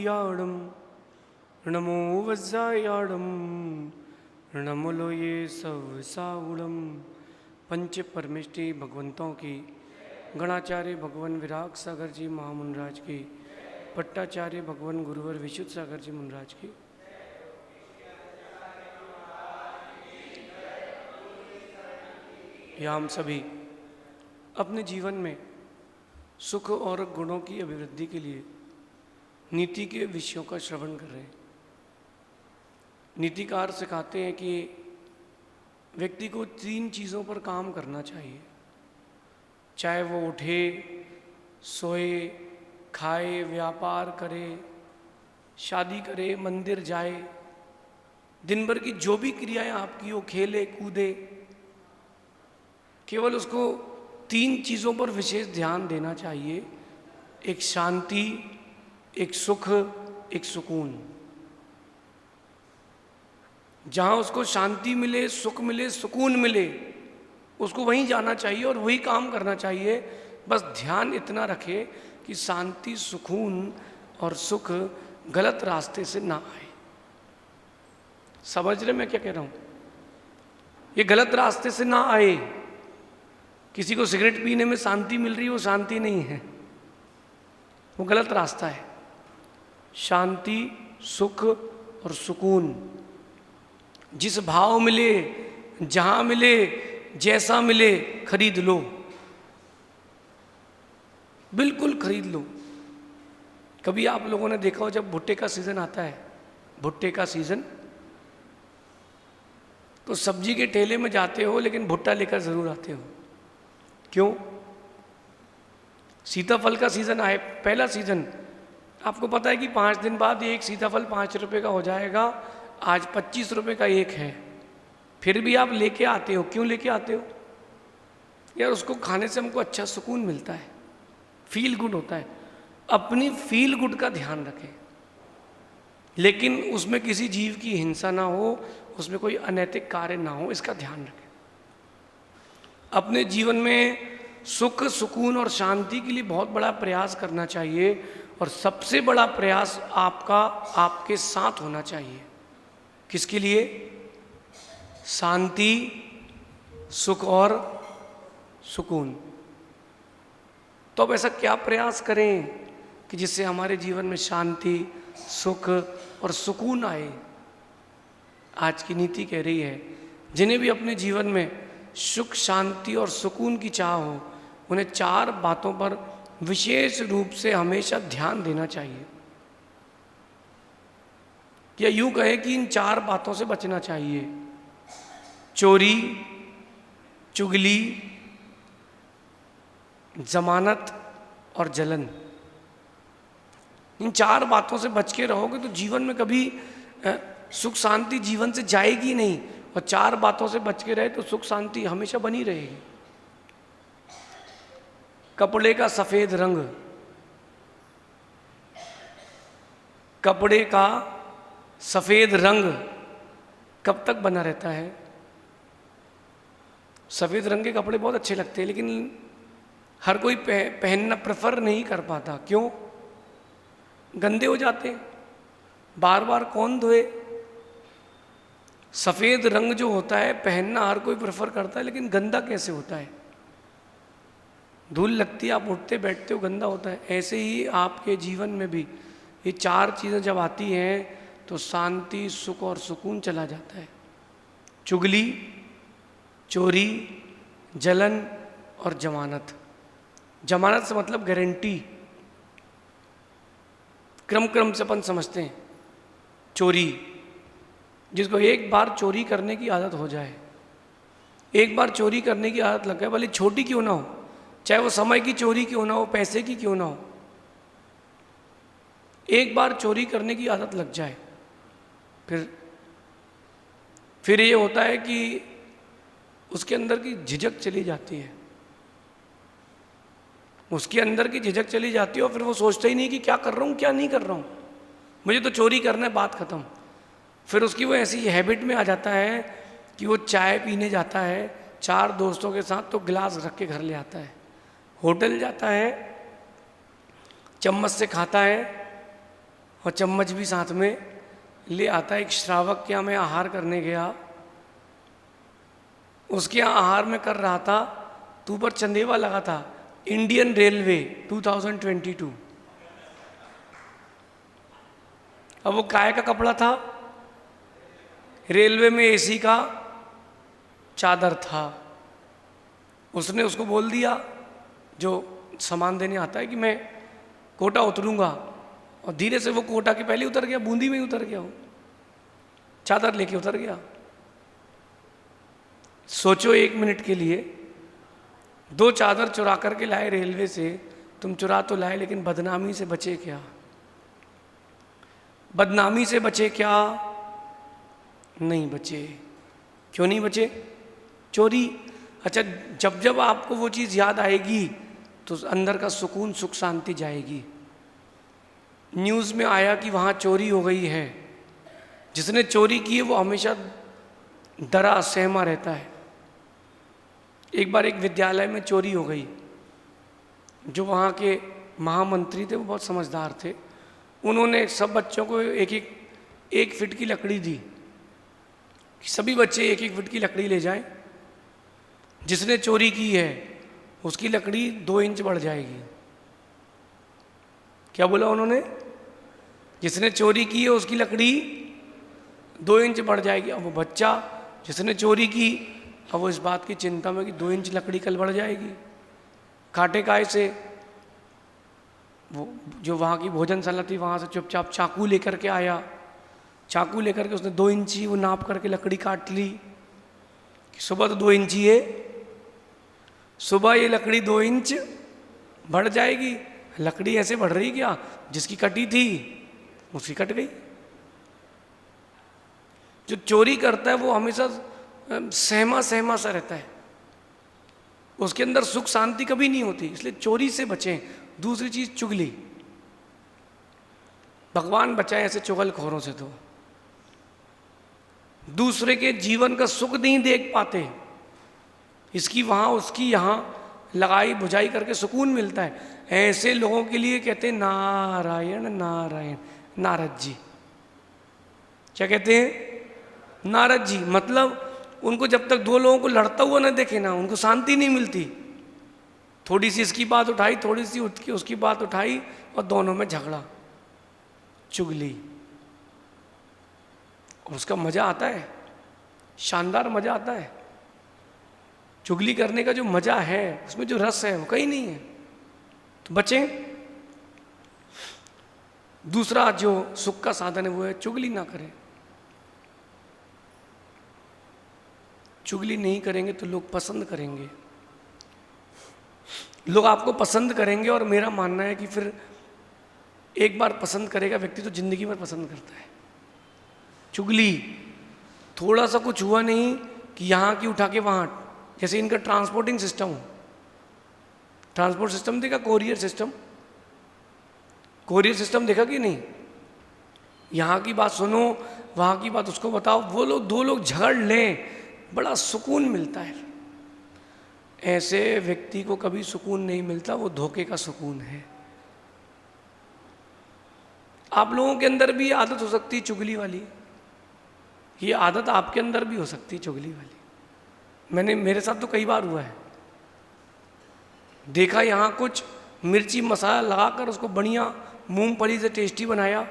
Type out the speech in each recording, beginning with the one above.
नामधेयाडम नमो वज्रायाडम नमोलो ये सब साउड़म। पंच परमेष्टि भगवंतों की, गणाचार्य भगवान विराग सागर जी महामुनराज की, पट्टाचार्य भगवान गुरुवर विशुद्ध सागर जी मुनराज की, या हम सभी अपने जीवन में सुख और गुणों की अभिवृद्धि के लिए नीति के विषयों का श्रवण कर रहे हैं। नीतिकार सिखाते हैं कि व्यक्ति को 3 चीज़ों पर काम करना चाहिए, चाहे वो उठे, सोए, खाए, व्यापार करे, शादी करे, मंदिर जाए, दिन भर की जो भी क्रियाएं आपकी हो, खेले कूदे, केवल उसको 3 चीज़ों पर विशेष ध्यान देना चाहिए। एक शांति, एक सुख, एक सुकून। जहाँ उसको शांति मिले, सुख मिले, सुकून मिले, उसको वहीं जाना चाहिए और वही काम करना चाहिए। बस ध्यान इतना रखे कि शांति, सुकून और सुख गलत रास्ते से ना आए। समझ रहे मैं क्या कह रहा हूँ? ये गलत रास्ते से ना आए। किसी को सिगरेट पीने में शांति मिल रही है, वो शांति नहीं है, वो गलत रास्ता है। शांति, सुख और सुकून जिस भाव मिले, जहां मिले, जैसा मिले, खरीद लो, बिल्कुल खरीद लो। कभी आप लोगों ने देखा हो जब भुट्टे का सीजन आता है, भुट्टे का सीजन, तो सब्जी के ठेले में जाते हो लेकिन भुट्टा लेकर जरूर आते हो। क्यों? सीताफल का सीजन आए, पहला सीजन, आपको पता है कि 5 दिन बाद एक सीताफल 5 रुपए का हो जाएगा। आज 25 रुपए का एक है, फिर भी आप लेके आते हो। क्यों लेके आते हो? यार उसको खाने से हमको अच्छा सुकून मिलता है, फील गुड होता है। अपनी फील गुड का ध्यान रखें, लेकिन उसमें किसी जीव की हिंसा ना हो, उसमें कोई अनैतिक कार्य ना हो, इसका ध्यान रखें। अपने जीवन में सुख, सुकून और शांति के लिए बहुत बड़ा प्रयास करना चाहिए, और सबसे बड़ा प्रयास आपका आपके साथ होना चाहिए। किसके लिए? शांति, सुख और सुकून। तो अब ऐसा क्या प्रयास करें कि जिससे हमारे जीवन में शांति, सुख और सुकून आए? आज की नीति कह रही है, जिन्हें भी अपने जीवन में सुख, शांति और सुकून की चाह हो, उन्हें 4 बातों पर विशेष रूप से हमेशा ध्यान देना चाहिए। या यूं कहें कि इन 4 बातों से बचना चाहिए: चोरी, चुगली, जमानत और जलन। इन 4 बातों से बच के रहोगे तो जीवन में कभी सुख शांति जीवन से जाएगी नहीं, और 4 बातों से बच के रहे तो सुख शांति हमेशा बनी रहेगी। कपड़े का सफेद रंग, कपड़े का सफेद रंग कब तक बना रहता है? सफेद रंग के कपड़े बहुत अच्छे लगते हैं, लेकिन हर कोई पहनना प्रेफर नहीं कर पाता। क्यों? गंदे हो जाते हैं, बार बार कौन धोए। सफेद रंग जो होता है पहनना हर कोई प्रेफर करता है, लेकिन गंदा कैसे होता है? धूल लगती है, आप उठते बैठते हो, गंदा होता है। ऐसे ही आपके जीवन में भी ये 4 चीज़ें जब आती हैं तो शांति, सुख और सुकून चला जाता है। चुगली, चोरी, जलन और जमानत। जमानत से मतलब गारंटी, क्रम क्रम से अपन समझते हैं। चोरी, जिसको एक बार चोरी करने की आदत हो जाए, एक बार चोरी करने की आदत लग जाए, भले छोटी क्यों ना हो, चाहे वो समय की चोरी क्यों ना हो, पैसे की क्यों ना हो, एक बार चोरी करने की आदत लग जाए, फिर ये होता है कि उसके अंदर की झिझक चली जाती है, उसके अंदर की झिझक चली जाती है, और फिर वो सोचता ही नहीं कि क्या कर रहा हूँ, क्या नहीं कर रहा हूँ, मुझे तो चोरी करना है, बात खत्म। फिर उसकी वो ऐसी हैबिट में आ जाता है कि वो चाय पीने जाता है 4 दोस्तों के साथ, तो गिलास रख के घर ले आता है, होटल जाता है, चम्मच से खाता है, और चम्मच भी साथ में ले आता है। एक श्रावक के यहाँ मैं आहार करने गया, उसके यहाँ आहार में कर रहा था तो ऊपर चंदेवा लगा था, इंडियन रेलवे 2022। अब वो काय का कपड़ा था, रेलवे में एसी का चादर था। उसने उसको बोल दिया, जो सामान देने आता है, कि मैं कोटा उतरूंगा, और धीरे से वो कोटा के पहले उतर गया, बूंदी में ही उतर गया, वो चादर लेके उतर गया। सोचो 1 मिनट के लिए, 2 चादर चुरा करके लाए रेलवे से, तुम चुरा तो लाए लेकिन बदनामी से बचे क्या? बदनामी से बचे क्या? नहीं बचे। क्यों नहीं बचे? चोरी। अच्छा, जब जब आपको वो चीज़ याद आएगी तो अंदर का सुकून, सुख शांति जाएगी। न्यूज़ में आया कि वहाँ चोरी हो गई है, जिसने चोरी की है वो हमेशा डरा सहमा रहता है। एक बार एक विद्यालय में चोरी हो गई। जो वहाँ के महामंत्री थे वो बहुत समझदार थे, उन्होंने सब बच्चों को एक फीट की लकड़ी दी कि सभी बच्चे 1-1 फीट की लकड़ी ले जाएं। जिसने चोरी की है उसकी लकड़ी 2 इंच बढ़ जाएगी। क्या बोला उन्होंने? जिसने चोरी की है उसकी लकड़ी 2 इंच बढ़ जाएगी। अब वो बच्चा जिसने चोरी की, अब वो इस बात की चिंता में कि 2 इंच लकड़ी कल बढ़ जाएगी, काटे काय से। वो जो वहाँ की भोजनशाला थी वहाँ से चुपचाप चाकू लेकर के आया। चाकू लेकर के उसने 2 इंची वो नाप करके लकड़ी काट ली कि सुबह तो 2 इंची है, सुबह ये लकड़ी 2 इंच बढ़ जाएगी। लकड़ी ऐसे बढ़ रही क्या? जिसकी कटी थी उसकी कट गई। जो चोरी करता है वो हमेशा सहमा सहमा सा रहता है, उसके अंदर सुख शांति कभी नहीं होती, इसलिए चोरी से बचें। दूसरी चीज चुगली, भगवान बचाए ऐसे चुगलखोरों से। तो दूसरे के जीवन का सुख नहीं देख पाते, इसकी वहां उसकी यहां लगाई बुझाई करके सुकून मिलता है। ऐसे लोगों के लिए कहते हैं नारायण नारायण। नारद जी क्या कहते हैं? नारद जी। मतलब उनको जब तक 2 लोगों को लड़ता हुआ ना देखे ना, उनको शांति नहीं मिलती। थोड़ी सी इसकी बात उठाई, थोड़ी सी उसकी बात उठाई, और दोनों में झगड़ा, चुगली। और उसका मजा आता है, शानदार मजा आता है। चुगली करने का जो मजा है, उसमें जो रस है वो कहीं नहीं है। तो बचें। दूसरा जो सुख का साधन है वो है चुगली ना करें। चुगली नहीं करेंगे तो लोग पसंद करेंगे, लोग आपको पसंद करेंगे। और मेरा मानना है कि फिर एक बार पसंद करेगा व्यक्ति तो जिंदगी भर पसंद करता है। चुगली, थोड़ा सा कुछ हुआ नहीं कि यहाँ की उठा के वहाँ, जैसे इनका ट्रांसपोर्टिंग सिस्टम हो। ट्रांसपोर्ट सिस्टम देखा? कोरियर सिस्टम, कोरियर सिस्टम देखा कि नहीं? यहाँ की बात सुनो, वहाँ की बात उसको बताओ, वो लोग 2 लोग झगड़ लें, बड़ा सुकून मिलता है। ऐसे व्यक्ति को कभी सुकून नहीं मिलता, वो धोखे का सुकून है। आप लोगों के अंदर भी आदत हो सकती है चुगली वाली, ये आदत आपके अंदर भी हो सकती है चुगली वाली। मेरे साथ तो कई बार हुआ है। देखा यहाँ कुछ मिर्ची मसाला लगाकर उसको बढ़िया मूंगफली से टेस्टी बनाया,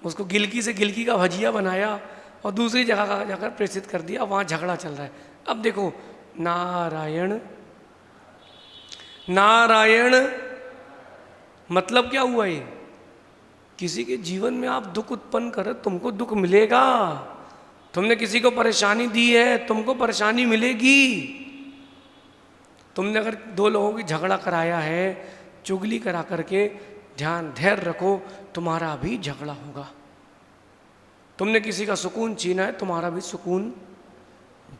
उसको गिलकी से गिलकी का भजिया बनाया, और दूसरी जगह जाकर प्रेषित कर दिया, वहाँ झगड़ा चल रहा है। अब देखो, नारायण नारायण मतलब क्या हुआ? ये किसी के जीवन में आप दुख उत्पन्न करें, तुमको दुख मिलेगा। तुमने किसी को परेशानी दी है, तुमको परेशानी मिलेगी। तुमने अगर 2 लोगों की झगड़ा कराया है, चुगली करा करके, ध्यान धैर्य रखो, तुम्हारा भी झगड़ा होगा। तुमने किसी का सुकून छीना है, तुम्हारा भी सुकून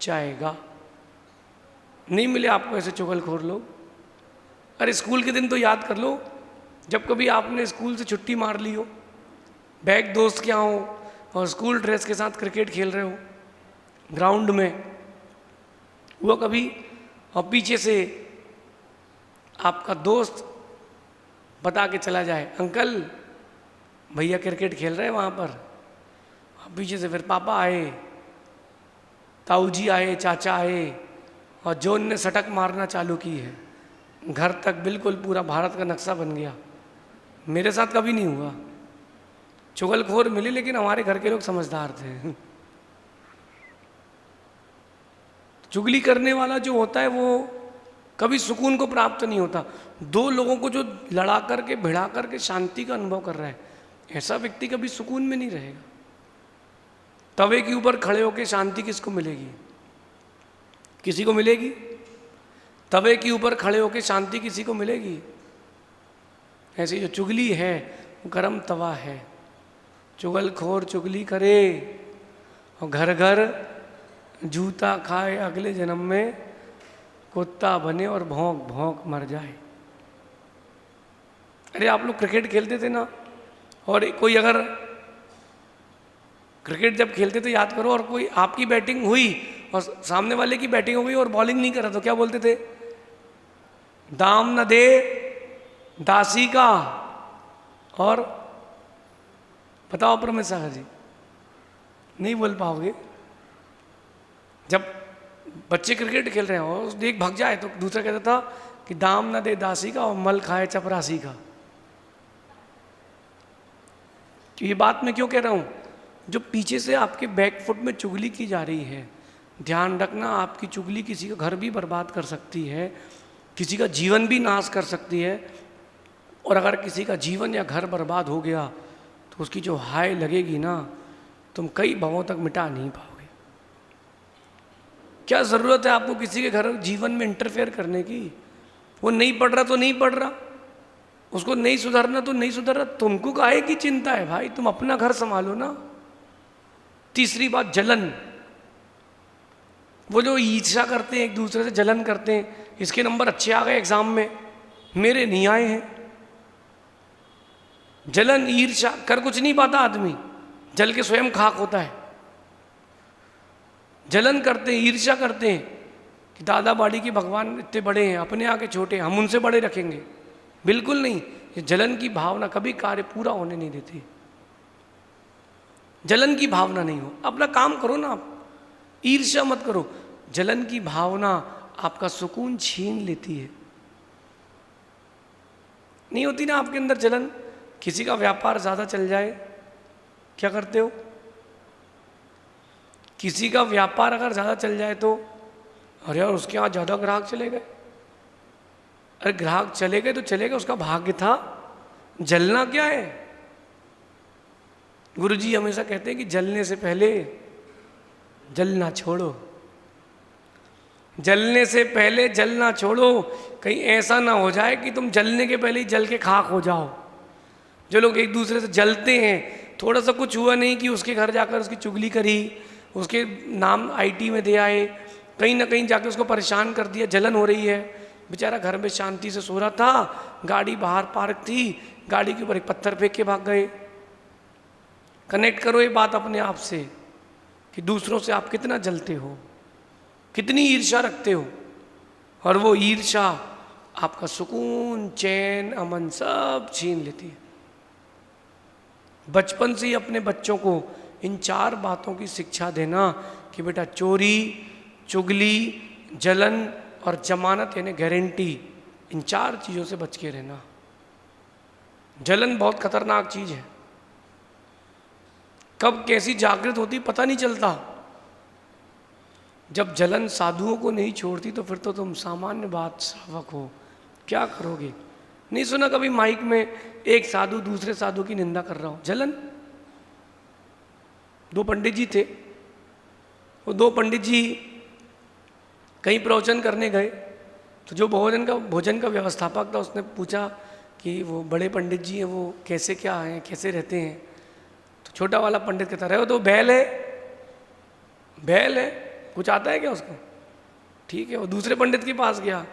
जाएगा। नहीं मिले आपको ऐसे चुगलखोर लोग? अरे स्कूल के दिन तो याद कर लो, जब कभी आपने स्कूल से छुट्टी मार ली हो, बैग दोस्त के यहाँ हो, और स्कूल ड्रेस के साथ क्रिकेट खेल रहे हो ग्राउंड में, हुआ कभी? और पीछे से आपका दोस्त बता के चला जाए, अंकल भैया क्रिकेट खेल रहे हैं वहाँ पर, पीछे से फिर पापा आए, ताऊ जी आए, चाचा आए, और जोन ने सटक मारना चालू की है। घर तक बिल्कुल पूरा भारत का नक्शा बन गया। मेरे साथ कभी नहीं हुआ, चुगलखोर मिली, लेकिन हमारे घर के लोग समझदार थे। चुगली करने वाला जो होता है वो कभी सुकून को प्राप्त नहीं होता। दो लोगों को जो लड़ा करके भिड़ा करके शांति का अनुभव कर रहा है, ऐसा व्यक्ति कभी सुकून में नहीं रहेगा। तवे के ऊपर खड़े होकर शांति किसको मिलेगी? किसी को मिलेगी? तवे के ऊपर खड़े होकर शांति किसी को मिलेगी? ऐसी जो चुगली है वो गर्म तवा है। चुगलखोर चुगली करे और घर घर जूता खाए, अगले जन्म में कुत्ता बने और भौंक भौंक मर जाए। अरे आप लोग क्रिकेट खेलते थे ना, और कोई अगर क्रिकेट जब खेलते थे याद करो, और कोई आपकी बैटिंग हुई और सामने वाले की बैटिंग हो गई और बॉलिंग नहीं करा, तो क्या बोलते थे? दाम न दे दासी का। और बताओ प्रमेश सागर जी, नहीं बोल पाओगे? जब बच्चे क्रिकेट खेल रहे हो, एक भाग जाए तो दूसरा कहता था कि दाम न दे दासी का और मल खाए चपरासी का। तो ये बात मैं क्यों कह रहा हूँ? जो पीछे से आपके बैक फुट में चुगली की जा रही है, ध्यान रखना, आपकी चुगली किसी का घर भी बर्बाद कर सकती है, किसी का जीवन भी नाश कर सकती है। और अगर किसी का जीवन या घर बर्बाद हो गया तो उसकी जो हाय लगेगी ना, तुम कई भवों तक मिटा नहीं पाओगे। क्या ज़रूरत है आपको किसी के घर जीवन में इंटरफेयर करने की? वो नहीं पढ़ रहा तो नहीं पढ़ रहा, उसको नहीं सुधरना तो नहीं सुधर रहा, तुमको काहे की चिंता है भाई? तुम अपना घर संभालो ना। तीसरी बात, जलन। वो जो ईर्ष्या करते हैं, एक दूसरे से जलन करते हैं, इसके नंबर अच्छे आ गए एग्जाम में, मेरे नहीं आए हैं। जलन ईर्ष्या कर कुछ नहीं पाता आदमी, जल के स्वयं खाक होता है। जलन करते हैं, ईर्ष्या करते हैं कि दादा बाड़ी के भगवान इतने बड़े हैं, अपने आके छोटे, हम उनसे बड़े रखेंगे। बिल्कुल नहीं। ये जलन की भावना कभी कार्य पूरा होने नहीं देती। जलन की भावना नहीं हो, अपना काम करो ना, आप ईर्ष्या मत करो। जलन की भावना आपका सुकून छीन लेती है। नहीं होती ना आपके अंदर जलन? किसी का व्यापार ज़्यादा चल जाए, क्या करते हो? किसी का व्यापार अगर ज़्यादा चल जाए तो, अरे यार उसके यहाँ ज़्यादा ग्राहक चले गए। अरे ग्राहक चले गए तो चले गए, उसका भाग्य था। जलना क्या है? गुरुजी हमेशा कहते हैं कि जलने से पहले जलना छोड़ो। जलने से पहले जलना छोड़ो। कहीं ऐसा ना हो जाए कि तुम जलने के पहले ही जल के खाक हो जाओ। जो लोग एक दूसरे से जलते हैं, थोड़ा सा कुछ हुआ नहीं कि उसके घर जाकर उसकी चुगली करी, उसके नाम आईटी में दे आए, कहीं ना कहीं जाकर उसको परेशान कर दिया, जलन हो रही है। बेचारा घर में शांति से सो रहा था, गाड़ी बाहर पार्क थी, गाड़ी के ऊपर एक पत्थर फेंक के भाग गए। कनेक्ट करो ये बात अपने आप से कि दूसरों से आप कितना जलते हो, कितनी ईर्ष्या रखते हो, और वो ईर्ष्या आपका सुकून, चैन, अमन सब छीन लेती है। बचपन से ही अपने बच्चों को इन 4 बातों की शिक्षा देना कि बेटा चोरी, चुगली, जलन और जमानत यानी गारंटी, इन 4 चीज़ों से बच के रहना। जलन बहुत खतरनाक चीज़ है, कब कैसी जागृत होती पता नहीं चलता। जब जलन साधुओं को नहीं छोड़ती तो फिर तो तुम सामान्य बात श्रावक हो, क्या करोगे? नहीं सुना कभी माइक में एक साधु दूसरे साधु की निंदा कर रहा हो? जलन। 2 पंडित जी थे, वो 2 पंडित जी कहीं प्रवचन करने गए, तो जो भोजन का व्यवस्थापक था उसने पूछा कि वो बड़े पंडित जी हैं, वो कैसे क्या हैं, कैसे रहते हैं? तो छोटा वाला पंडित कहता रहे हो तो बैल है, बैल है, कुछ आता है क्या उसको? ठीक है। वो दूसरे पंडित के पास गया,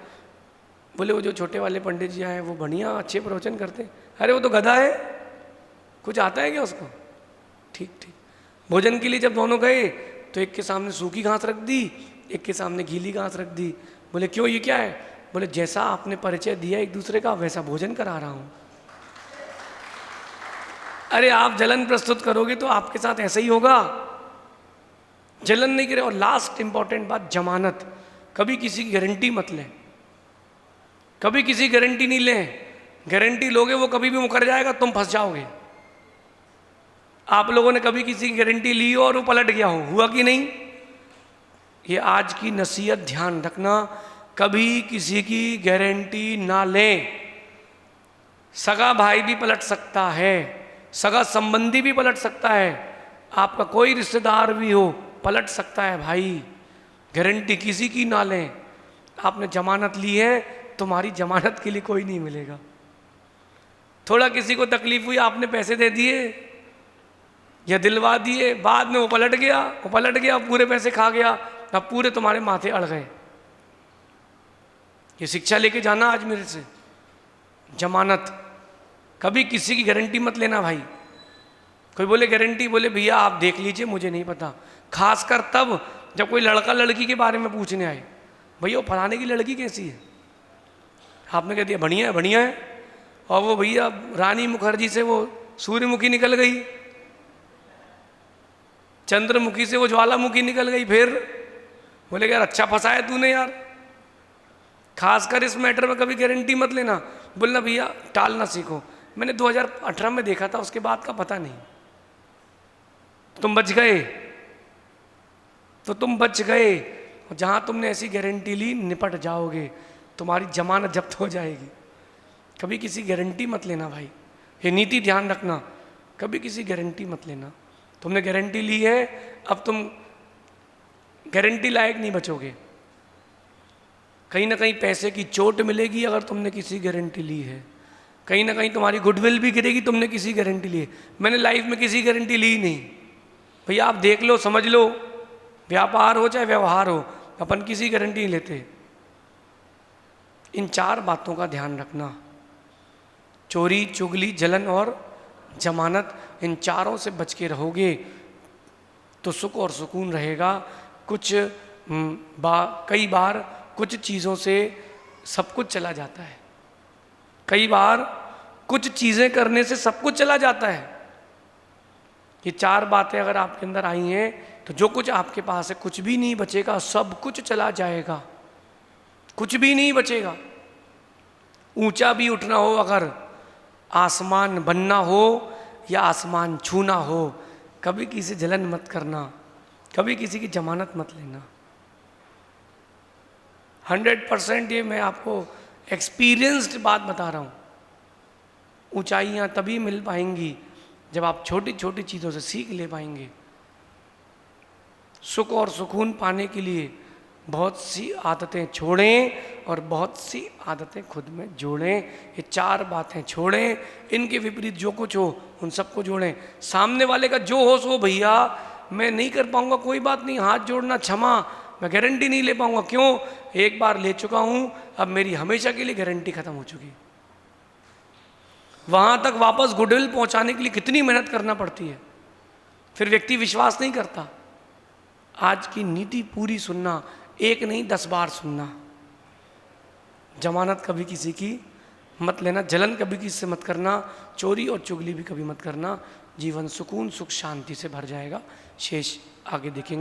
बोले वो जो छोटे वाले पंडित जी आए वो बढ़िया अच्छे प्रवचन करते हैं। अरे वो तो गधा है, कुछ आता है क्या उसको? ठीक ठीक। भोजन के लिए जब दोनों गए तो एक के सामने सूखी घास रख दी, एक के सामने गीली घास रख दी। बोले क्यों, ये क्या है? बोले जैसा आपने परिचय दिया एक दूसरे का वैसा भोजन करा रहा हूँ। अरे आप जलन प्रस्तुत करोगे तो आपके साथ ऐसा ही होगा, जलन नहीं करे। और लास्ट इंपॉर्टेंट बात, जमानत। कभी किसी की गारंटी मत लें, कभी किसी गारंटी नहीं लें। गारंटी लोगे वो कभी भी मुकर जाएगा, तुम फंस जाओगे। आप लोगों ने कभी किसी की गारंटी ली हो और वो पलट गया हो, हुआ कि नहीं? ये आज की नसीहत ध्यान रखना, कभी किसी की गारंटी ना लें। सगा भाई भी पलट सकता है, सगा संबंधी भी पलट सकता है, आपका कोई रिश्तेदार भी हो पलट सकता है भाई। गारंटी किसी की ना लें। आपने जमानत ली है, तुम्हारी जमानत के लिए कोई नहीं मिलेगा। थोड़ा किसी को तकलीफ हुई, आपने पैसे दे दिए या दिलवा दिए, बाद में वो पलट गया, पूरे पैसे खा गया, अब पूरे तुम्हारे माथे अड़ गए। ये शिक्षा लेके जाना आज मेरे से। जमानत, कभी किसी की गारंटी मत लेना भाई। कोई बोले गारंटी, बोले भैया आप देख लीजिए, मुझे नहीं पता। खासकर तब जब कोई लड़का लड़की के बारे में पूछने आए, भैया वो फलाने की लड़की कैसी है? आपने कह दिया बढ़िया है, बढ़िया है। और वो भैया रानी मुखर्जी से वो सूर्यमुखी निकल गई, चंद्रमुखी से वो ज्वालामुखी निकल गई। फिर बोले यार अच्छा फंसा है तूने यार। खासकर इस मैटर में कभी गारंटी मत लेना। बोलना भैया टालना सीखो। मैंने 2018 में देखा था, उसके बाद का पता नहीं। तुम बच गए, तो तुम बच गए। जहां तुमने ऐसी गारंटी ली, निपट जाओगे, तुम्हारी जमानत जब्त हो जाएगी। कभी किसी गारंटी मत लेना भाई, ये नीति ध्यान रखना। कभी किसी गारंटी मत लेना। तुमने गारंटी ली है, अब तुम गारंटी लायक नहीं बचोगे। कहीं ना कहीं पैसे की चोट मिलेगी अगर तुमने किसी गारंटी ली है। कहीं ना कहीं तुम्हारी गुडविल भी गिरेगी, तुमने किसी गारंटी ली है। मैंने लाइफ में किसी गारंटी ली नहीं भैया, आप देख लो, समझ लो। व्यापार हो चाहे व्यवहार हो, अपन किसी गारंटी नहीं लेते। इन 4 बातों का ध्यान रखना, चोरी, चुगली, जलन और जमानत। इन चारों से बच के रहोगे तो सुख और सुकून रहेगा। कई बार कुछ चीज़ों से सब कुछ चला जाता है। कई बार कुछ चीज़ें करने से सब कुछ चला जाता है। ये 4 बातें अगर आपके अंदर आई हैं तो जो कुछ आपके पास है कुछ भी नहीं बचेगा, सब कुछ चला जाएगा, कुछ भी नहीं बचेगा। ऊंचा भी उठना हो, अगर आसमान बनना हो या आसमान छूना हो, कभी किसी से जलन मत करना, कभी किसी की जमानत मत लेना। 100% ये मैं आपको एक्सपीरियंस्ड बात बता रहा हूँ। ऊंचाइयाँ तभी मिल पाएंगी जब आप छोटी छोटी चीज़ों से सीख ले पाएंगे। सुख और सुकून पाने के लिए बहुत सी आदतें छोड़ें और बहुत सी आदतें खुद में जोड़ें। ये 4 बातें छोड़ें, इनके विपरीत जो कुछ हो उन सबको जोड़ें। सामने वाले का जो हो सो भैया मैं नहीं कर पाऊंगा, कोई बात नहीं, हाथ जोड़ना क्षमा, मैं गारंटी नहीं ले पाऊंगा। क्यों? एक बार ले चुका हूं, अब मेरी हमेशा के लिए गारंटी खत्म हो चुकी। वहां तक वापस गुडविल पहुंचाने के लिए कितनी मेहनत करना पड़ती है, फिर व्यक्ति विश्वास नहीं करता। आज की नीति पूरी सुनना, एक नहीं 10 बार सुनना। जमानत कभी किसी की मत लेना, जलन कभी किसी से मत करना, चोरी और चुगली भी कभी मत करना। जीवन सुकून, सुख, शांति से भर जाएगा। शेष आगे देखेंगे।